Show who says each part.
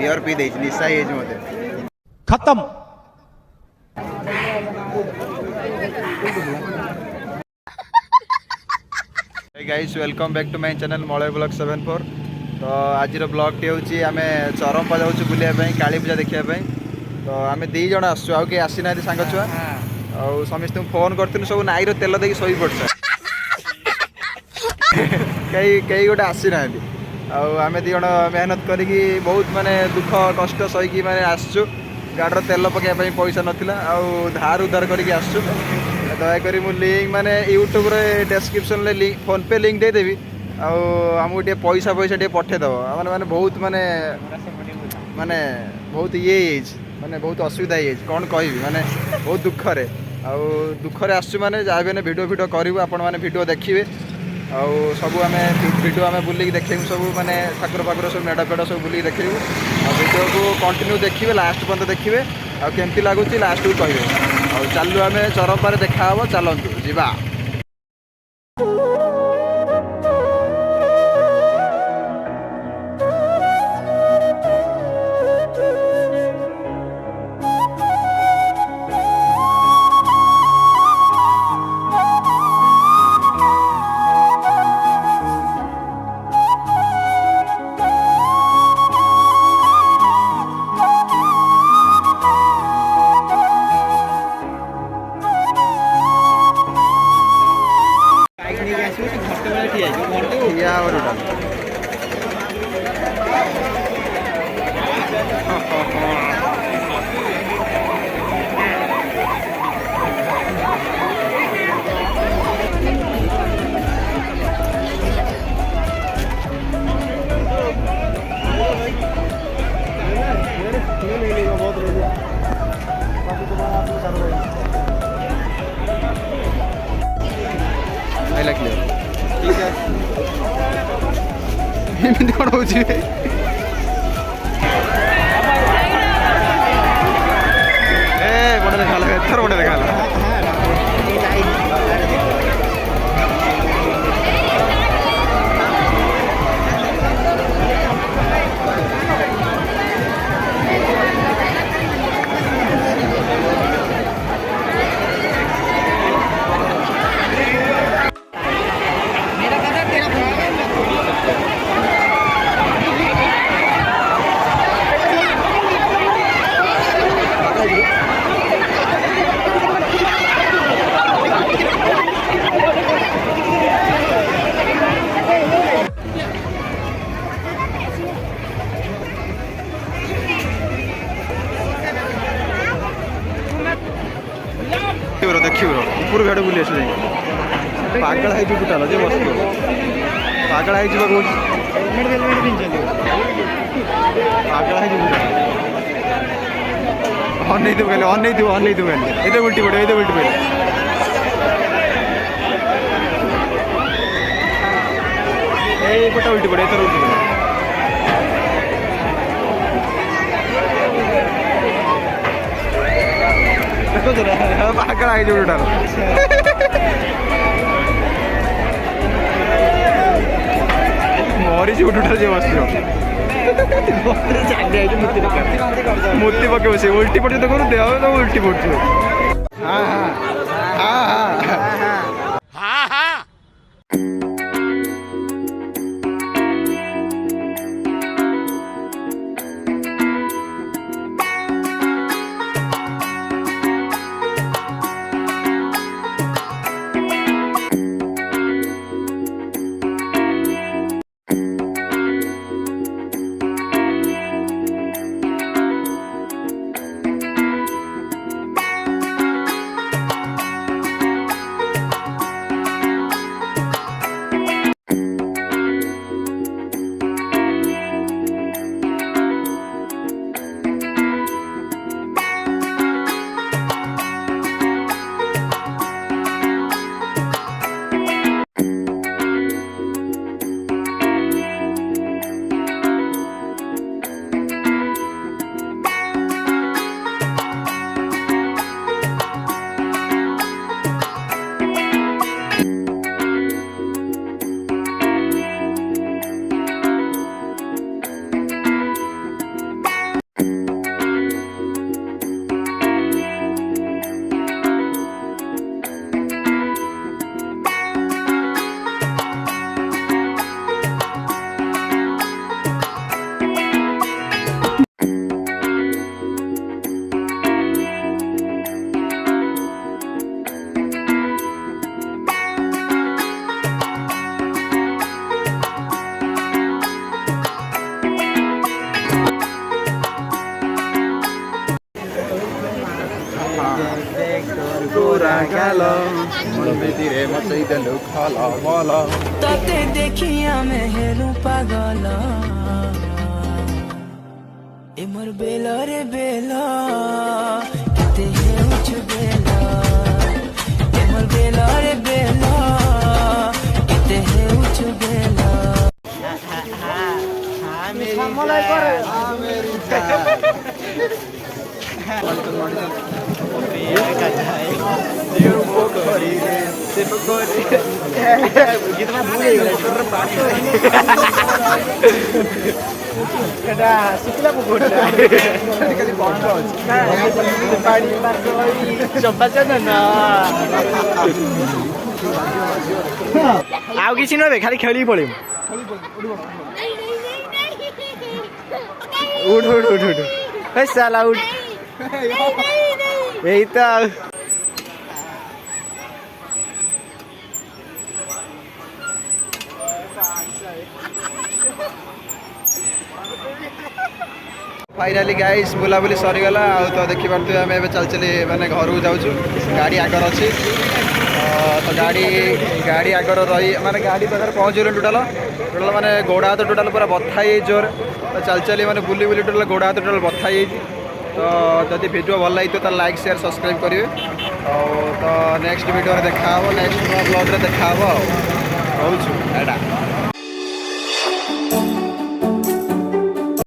Speaker 1: Beer P देछि निशा हे मते
Speaker 2: खत्म।
Speaker 1: Hey guys welcome back to my channel Malay blog 74। तो आज ब्लॉग टी हूँ आम चरमपा जाऊँ बुलाया काली पूजा देखा। तो आम दी जन आसु आउ किए आसी ना सांग छुआ आउ समस्त फोन करूँ सब नाईर तेल देकी शोई पड़छ कई गोटे आसी ना आम दी जन मेहनत करी बहुत माने दुख कष्ट सही माने आसचु गाड़र तेल पकाइबाई पैसा नाला धार उधार करके आसचु। दयाकोरी मु लिंक माने यूट्यूब रे डिस्क्रिप्शन ले लिंक फोन पे लिंक देदेवी आमको टे पैसा पैसा टे पठेदब माने माने बहुत माने माने बहुत ये माने बहुत असुविधा है कौन कहि माने बहुत दुखरे दुखरे आसचु माने जहाँ भी भिडियो भिडियो करूँ आपण मैंने भिडियो देखिए सब आम भिडियो आम बुलिक देखू सब माने ठाकुर फाकुर सब मेढ़ पेड़ सब बुलिक देखू भिडियो को कंटिन्यू देखिए लास्ट पर्यंत देखिए आमती लगुच लास्ट को कहे चलू आम चरमपारे देखा चलतु जीवा। एमती कौन हो बड़े देखा एथर बड़े देखा देखिए ऊपर गाड़ी बुले पागल है टोटाल जे बस पागल है कौन पागल है अन कहले उल्टी पड़े ये उल्टी पड़े पटा उल्टी पड़े इधर उल्टी पड़े पागल है टोटाल मरी टोटाल जे बस मूर्ति पके बस उल्टी पड़े तो करूँ देह उल्टी पड़े। हाँ हाँ हाँ हाँ गाल मनभितिरे मचैदेलु खल बल
Speaker 2: तते देखिया में हेलु पागल ए मोर बेला रे बेला केते हेउछु बेला ए मोर बेला रे बेला केते हेउछु बेला
Speaker 1: मलाई करे मेरी
Speaker 3: ଆଉ କିଛି ନବେ ଖାଲି ଖେଳି ପଳେଇବୁ ଉଠ ଉଠ ଉଠ ଉଠ ହେ ସାଲା ଉଠ ଏଇ ତ ଆଉ
Speaker 1: फाइनाली गाइस बुलाबुली सरीगला आउ तो देखिपे आम ए चल चली मैंने घर को जाऊँ गाड़ी आगर अच्छी तो गाड़ी आगर रही माने गाड़ी पाखे पहुँचल टोटाल टोटाल माने गोड़ हाथ टोटाल पूरा बथा ही जोर तो चल चली मैंने बुली बुली टोटाल गोड़ हाथ टोटाल बथा ही तो जदि वीडियो भल लगी तो लाइक शेयर सब्सक्राइब करेंगे तो नेक्स्ट वीडियो देखा नेक्स्ट ब्लॉग रे देखा रोचु एटा।